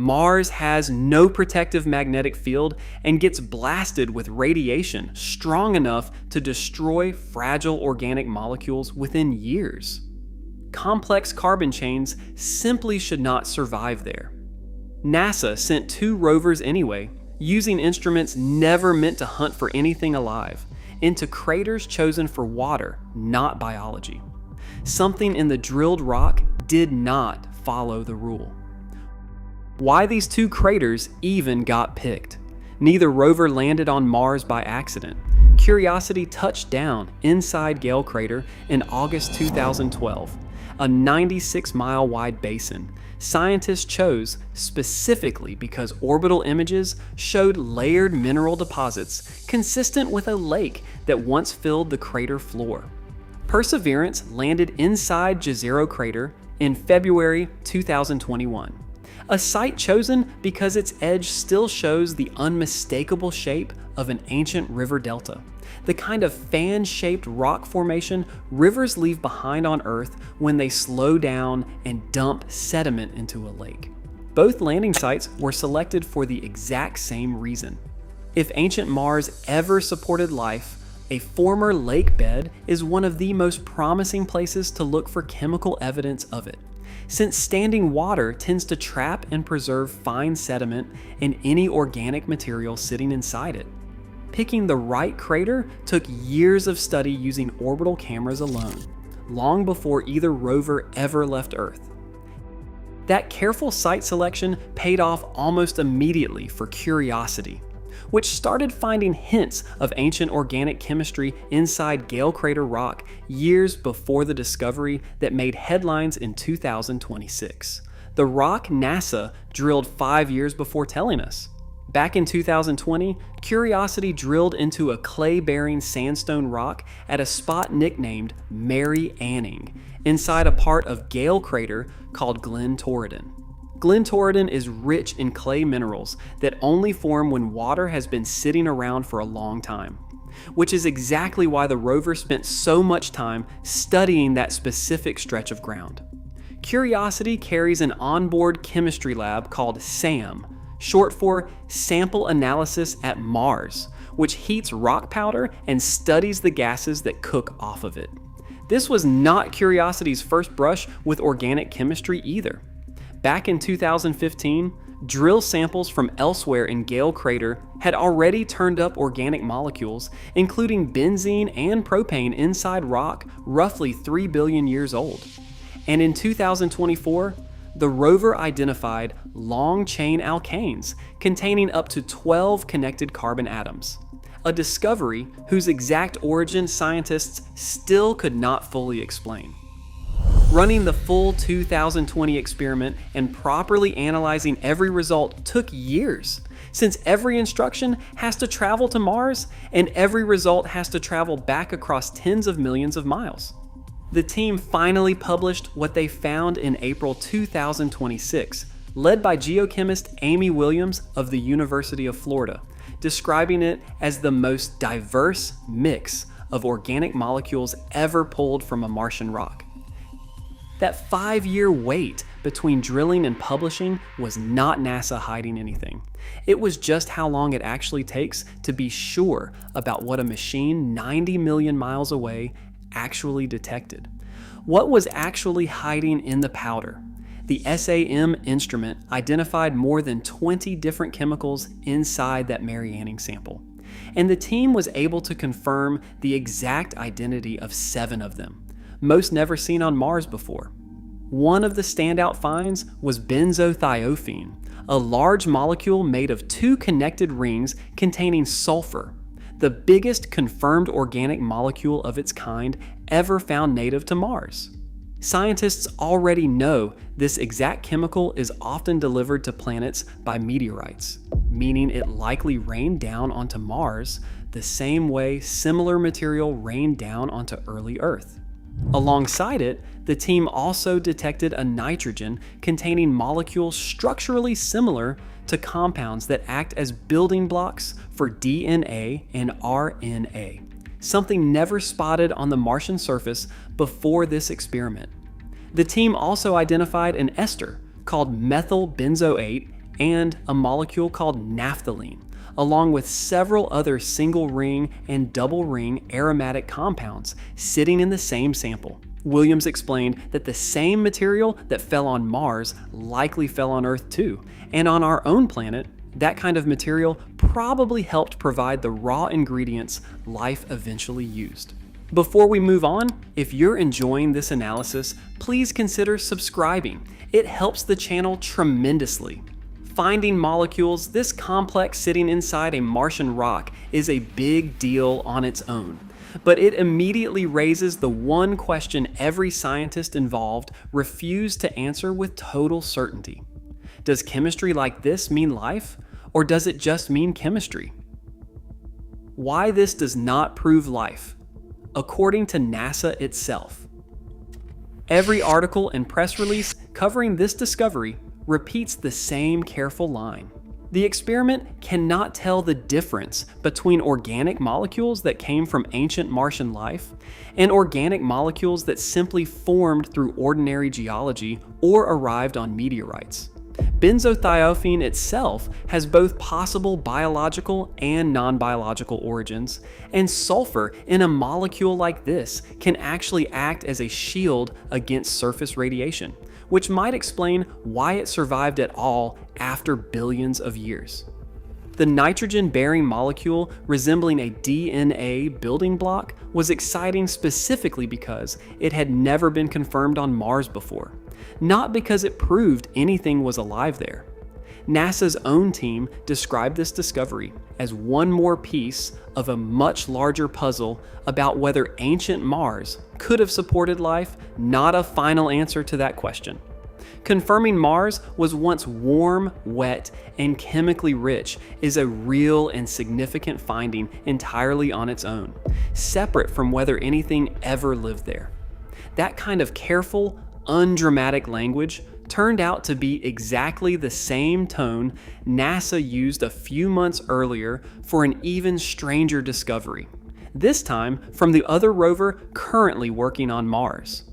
Mars has no protective magnetic field and gets blasted with radiation strong enough to destroy fragile organic molecules within years. Complex carbon chains simply should not survive there. NASA sent 2 rovers anyway, using instruments never meant to hunt for anything alive, into craters chosen for water, not biology. Something in the drilled rock did not follow the rule. Why these 2 craters even got picked? Neither rover landed on Mars by accident. Curiosity touched down inside Gale Crater in August 2012, a 96-mile wide basin scientists chose specifically because orbital images showed layered mineral deposits consistent with a lake that once filled the crater floor. Perseverance landed inside Jezero Crater in February 2021, a site chosen because its edge still shows the unmistakable shape of an ancient river delta, the kind of fan-shaped rock formation rivers leave behind on Earth when they slow down and dump sediment into a lake. Both landing sites were selected for the exact same reason. If ancient Mars ever supported life, a former lake bed is one of the most promising places to look for chemical evidence of it, since standing water tends to trap and preserve fine sediment and any organic material sitting inside it. Picking the right crater took years of study using orbital cameras alone, long before either rover ever left Earth. That careful site selection paid off almost immediately for Curiosity, which started finding hints of ancient organic chemistry inside Gale Crater rock years before the discovery that made headlines in 2026. The rock NASA drilled 5 years before telling us. Back in 2020, Curiosity drilled into a clay-bearing sandstone rock at a spot nicknamed Mary Anning, inside a part of Gale Crater called Glen Torridon. Glen Torridon is rich in clay minerals that only form when water has been sitting around for a long time, which is exactly why the rover spent so much time studying that specific stretch of ground. Curiosity carries an onboard chemistry lab called SAM, short for Sample Analysis at Mars, which heats rock powder and studies the gases that cook off of it. This was not Curiosity's first brush with organic chemistry either. Back in 2015, drill samples from elsewhere in Gale Crater had already turned up organic molecules, including benzene and propane inside rock roughly 3 billion years old. And in 2024, the rover identified long-chain alkanes containing up to 12 connected carbon atoms, a discovery whose exact origin scientists still could not fully explain. Running the full 2020 experiment and properly analyzing every result took years, since every instruction has to travel to Mars and every result has to travel back across tens of millions of miles. The team finally published what they found in April 2026, led by geochemist Amy Williams of the University of Florida, describing it as the most diverse mix of organic molecules ever pulled from a Martian rock. That 5-year wait between drilling and publishing was not NASA hiding anything. It was just how long it actually takes to be sure about what a machine 90 million miles away actually detected. What was actually hiding in the powder? The SAM instrument identified more than 20 different chemicals inside that Mary Anning sample, and the team was able to confirm the exact identity of 7 of them, most never seen on Mars before. One of the standout finds was benzothiophene, a large molecule made of 2 connected rings containing sulfur, the biggest confirmed organic molecule of its kind ever found native to Mars. Scientists already know this exact chemical is often delivered to planets by meteorites, meaning it likely rained down onto Mars the same way similar material rained down onto early Earth. Alongside it, the team also detected a nitrogen containing molecules structurally similar to compounds that act as building blocks for DNA and RNA, something never spotted on the Martian surface before this experiment. The team also identified an ester called methyl benzoate and a molecule called naphthalene, along with several other single ring and double ring aromatic compounds sitting in the same sample. Williams explained that the same material that fell on Mars likely fell on Earth too, and on our own planet, that kind of material probably helped provide the raw ingredients life eventually used. Before we move on, if you're enjoying this analysis, please consider subscribing. It helps the channel tremendously. Finding molecules this complex sitting inside a Martian rock is a big deal on its own. But it immediately raises the one question every scientist involved refused to answer with total certainty. Does chemistry like this mean life, or does it just mean chemistry? Why this does not prove life, according to NASA itself. Every article and press release covering this discovery repeats the same careful line. The experiment cannot tell the difference between organic molecules that came from ancient Martian life and organic molecules that simply formed through ordinary geology or arrived on meteorites. Benzothiophene itself has both possible biological and non-biological origins, and sulfur in a molecule like this can actually act as a shield against surface radiation, which might explain why it survived at all after billions of years. The nitrogen-bearing molecule resembling a DNA building block was exciting specifically because it had never been confirmed on Mars before, not because it proved anything was alive there. NASA's own team described this discovery as one more piece of a much larger puzzle about whether ancient Mars could have supported life, not a final answer to that question. Confirming Mars was once warm, wet, and chemically rich is a real and significant finding entirely on its own, separate from whether anything ever lived there. That kind of careful, undramatic language turned out to be exactly the same tone NASA used a few months earlier for an even stranger discovery, this time from the other rover currently working on Mars.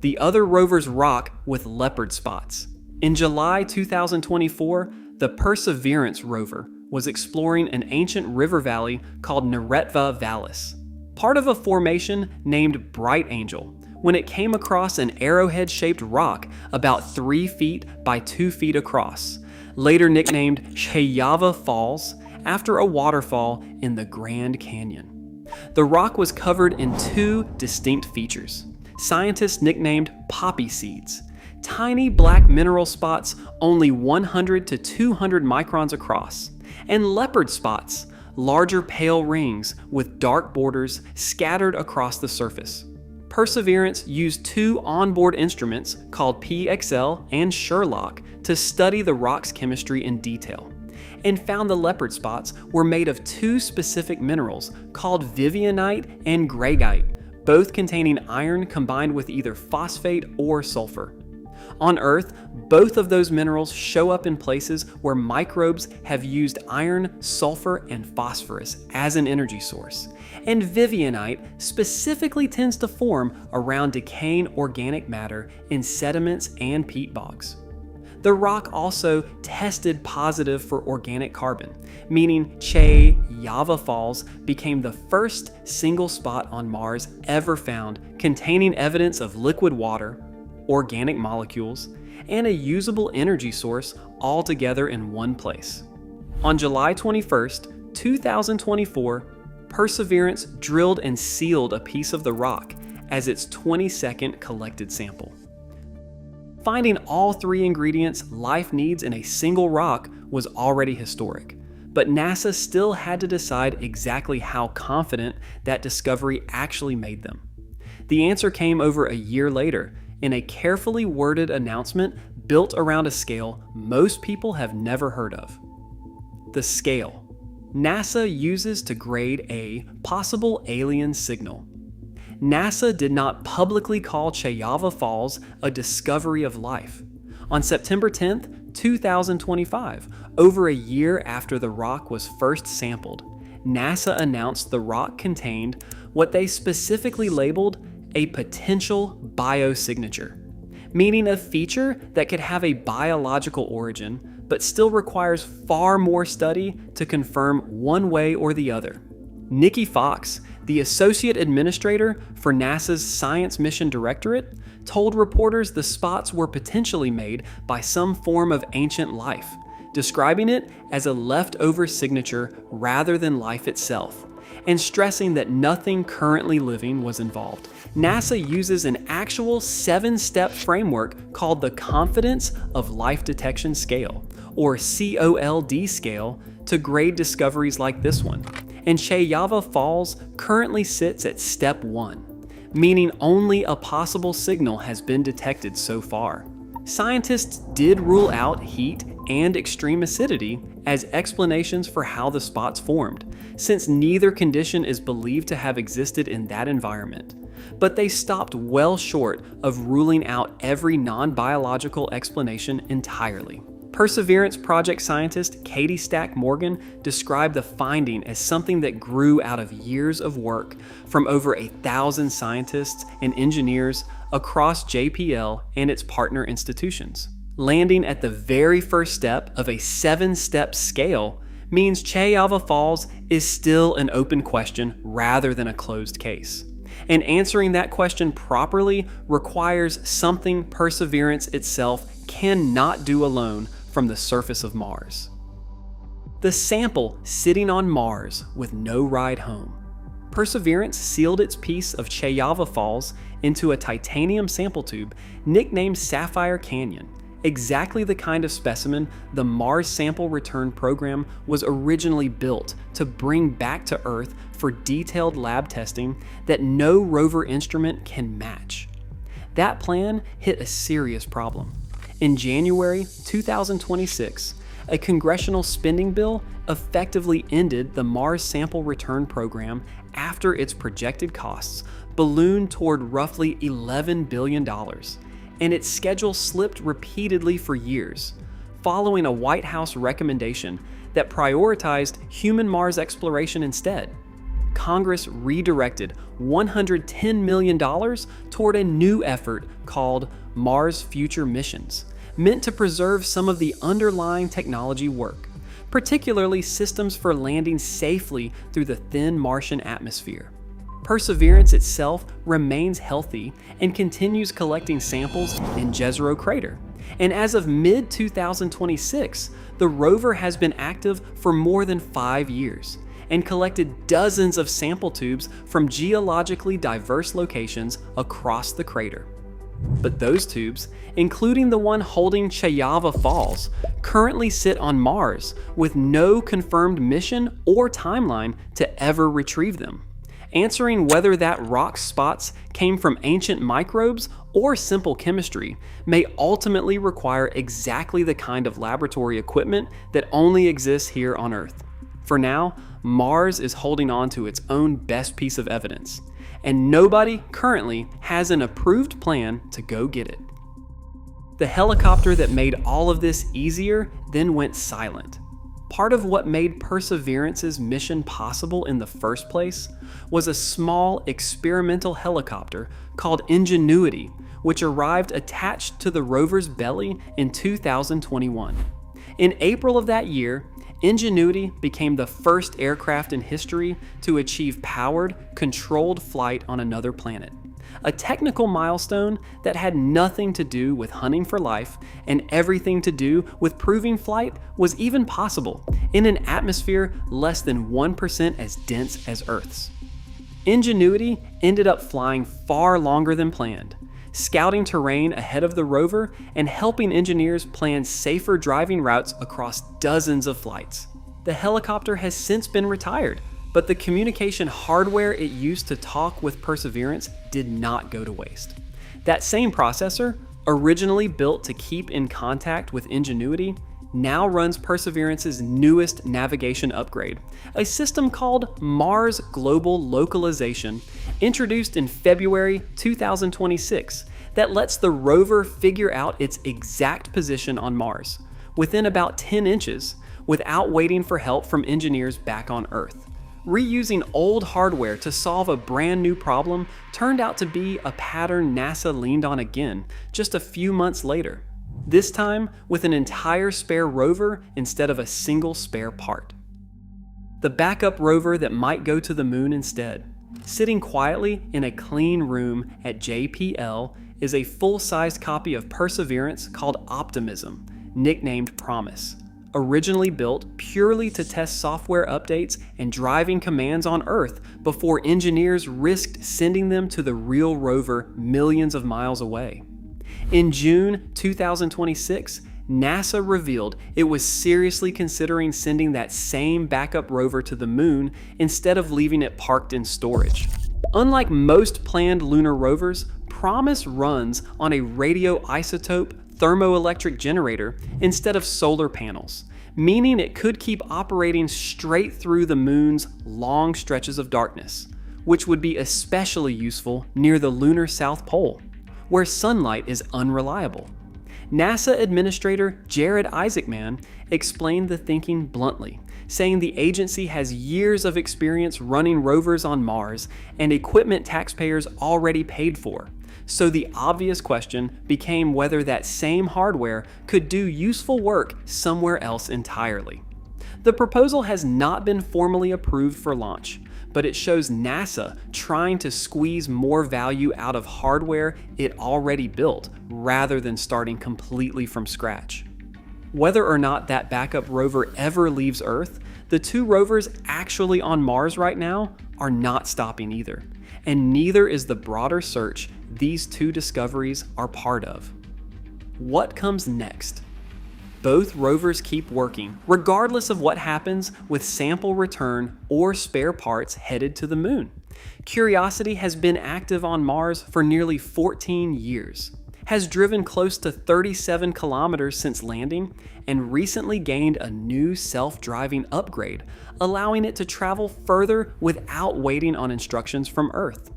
The other rover's rock with leopard spots. In July 2024, the Perseverance rover was exploring an ancient river valley called Neretva Vallis, part of a formation named Bright Angel, when it came across an arrowhead-shaped rock about 3 feet by 2 feet across, later nicknamed Cheyava Falls after a waterfall in the Grand Canyon. The rock was covered in 2 distinct features. Scientists nicknamed poppy seeds, tiny black mineral spots only 100 to 200 microns across, and leopard spots, larger pale rings with dark borders scattered across the surface. Perseverance used 2 onboard instruments called PXL and Sherlock to study the rock's chemistry in detail, and found the leopard spots were made of 2 specific minerals called vivianite and greigite, both containing iron combined with either phosphate or sulfur. On Earth, both of those minerals show up in places where microbes have used iron, sulfur, and phosphorus as an energy source, and vivianite specifically tends to form around decaying organic matter in sediments and peat bogs. The rock also tested positive for organic carbon, meaning Cheyava Falls became the first single spot on Mars ever found containing evidence of liquid water, organic molecules, and a usable energy source all together in one place. On July 21st, 2024, Perseverance drilled and sealed a piece of the rock as its 22nd collected sample. Finding all 3 ingredients life needs in a single rock was already historic, but NASA still had to decide exactly how confident that discovery actually made them. The answer came over a year later in a carefully worded announcement built around a scale most people have never heard of. The scale NASA uses to grade a possible alien signal. NASA did not publicly call Cheyava Falls a discovery of life. On September 10, 2025, over a year after the rock was first sampled, NASA announced the rock contained what they specifically labeled a potential biosignature. meaning a feature that could have a biological origin, but still requires far more study to confirm one way or the other. Nikki Fox, the Associate Administrator for NASA's Science Mission Directorate, told reporters the spots were potentially made by some form of ancient life, describing it as a leftover signature rather than life itself, and stressing that nothing currently living was involved. NASA uses an actual 7-step framework called the Confidence of Life Detection Scale, or COLD scale, to grade discoveries like this one. And Cheyava Falls currently sits at step 1, meaning only a possible signal has been detected so far. Scientists did rule out heat and extreme acidity as explanations for how the spots formed, since neither condition is believed to have existed in that environment. But they stopped well short of ruling out every non-biological explanation entirely. Perseverance project scientist Katie Stack Morgan described the finding as something that grew out of years of work from over 1,000 scientists and engineers across JPL and its partner institutions. Landing at the very first step of a 7-step scale means Cheyava Falls is still an open question rather than a closed case. And answering that question properly requires something Perseverance itself cannot do alone from the surface of Mars. The sample sitting on Mars with no ride home. Perseverance sealed its piece of Cheyava Falls into a titanium sample tube nicknamed Sapphire Canyon, exactly the kind of specimen the Mars Sample Return Program was originally built to bring back to Earth for detailed lab testing that no rover instrument can match. That plan hit a serious problem. In January 2026, a congressional spending bill effectively ended the Mars Sample Return Program after its projected costs ballooned toward roughly $11 billion, and its schedule slipped repeatedly for years, following a White House recommendation that prioritized human Mars exploration instead. Congress redirected $110 million toward a new effort called Mars Future Missions, meant to preserve some of the underlying technology work, particularly systems for landing safely through the thin Martian atmosphere. Perseverance itself remains healthy and continues collecting samples in Jezero Crater. And as of mid-2026, the rover has been active for more than 5 years and collected dozens of sample tubes from geologically diverse locations across the crater. But those tubes, including the one holding Cheyava Falls, currently sit on Mars with no confirmed mission or timeline to ever retrieve them. Answering whether that rock spots came from ancient microbes or simple chemistry may ultimately require exactly the kind of laboratory equipment that only exists here on Earth. For now, Mars is holding on to its own best piece of evidence, and nobody currently has an approved plan to go get it. The helicopter that made all of this easier then went silent. Part of what made Perseverance's mission possible in the first place was a small experimental helicopter called Ingenuity, which arrived attached to the rover's belly in 2021. In April of that year, Ingenuity became the first aircraft in history to achieve powered, controlled flight on another planet, a technical milestone that had nothing to do with hunting for life and everything to do with proving flight was even possible in an atmosphere less than 1% as dense as Earth's. Ingenuity ended up flying far longer than planned, scouting terrain ahead of the rover and helping engineers plan safer driving routes across dozens of flights. The helicopter has since been retired, but the communication hardware it used to talk with Perseverance did not go to waste. That same processor, originally built to keep in contact with Ingenuity, now runs Perseverance's newest navigation upgrade, a system called Mars Global Localization, introduced in February 2026, that lets the rover figure out its exact position on Mars, within about 10 inches, without waiting for help from engineers back on Earth. Reusing old hardware to solve a brand new problem turned out to be a pattern NASA leaned on again just a few months later, this time with an entire spare rover instead of a single spare part. The backup rover that might go to the moon instead, sitting quietly in a clean room at JPL, is a full-sized copy of Perseverance called Optimism, nicknamed Promise. Originally built purely to test software updates and driving commands on Earth before engineers risked sending them to the real rover millions of miles away. In June 2026, NASA revealed it was seriously considering sending that same backup rover to the moon instead of leaving it parked in storage. Unlike most planned lunar rovers, Promise runs on a radioisotope thermoelectric generator instead of solar panels, meaning it could keep operating straight through the moon's long stretches of darkness, which would be especially useful near the lunar South Pole, where sunlight is unreliable. NASA Administrator Jared Isaacman explained the thinking bluntly, saying the agency has years of experience running rovers on Mars and equipment taxpayers already paid for. So the obvious question became whether that same hardware could do useful work somewhere else entirely. The proposal has not been formally approved for launch, but it shows NASA trying to squeeze more value out of hardware it already built rather than starting completely from scratch. Whether or not that backup rover ever leaves Earth, the two rovers actually on Mars right now are not stopping either, and neither is the broader search these two discoveries are part of. What comes next? Both rovers keep working, regardless of what happens with sample return or spare parts headed to the moon. Curiosity has been active on Mars for nearly 14 years, has driven close to 37 kilometers since landing, and recently gained a new self-driving upgrade, allowing it to travel further without waiting on instructions from Earth.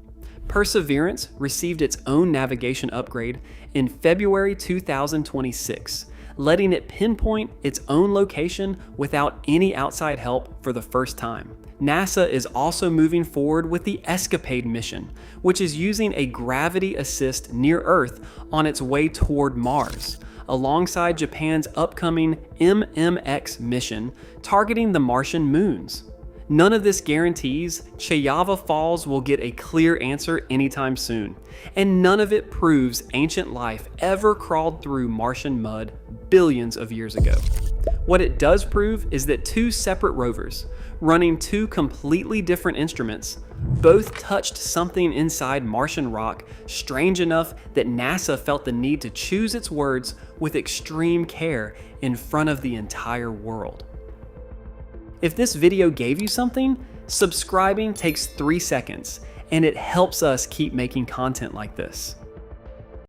Perseverance received its own navigation upgrade in February 2026, letting it pinpoint its own location without any outside help for the first time. NASA is also moving forward with the Escapade mission, which is using a gravity assist near Earth on its way toward Mars, alongside Japan's upcoming MMX mission targeting the Martian moons. None of this guarantees Chayava Falls will get a clear answer anytime soon, and none of it proves ancient life ever crawled through Martian mud billions of years ago. What it does prove is that two separate rovers, running two completely different instruments, both touched something inside Martian rock strange enough that NASA felt the need to choose its words with extreme care in front of the entire world. If this video gave you something, subscribing takes 3 seconds, and it helps us keep making content like this.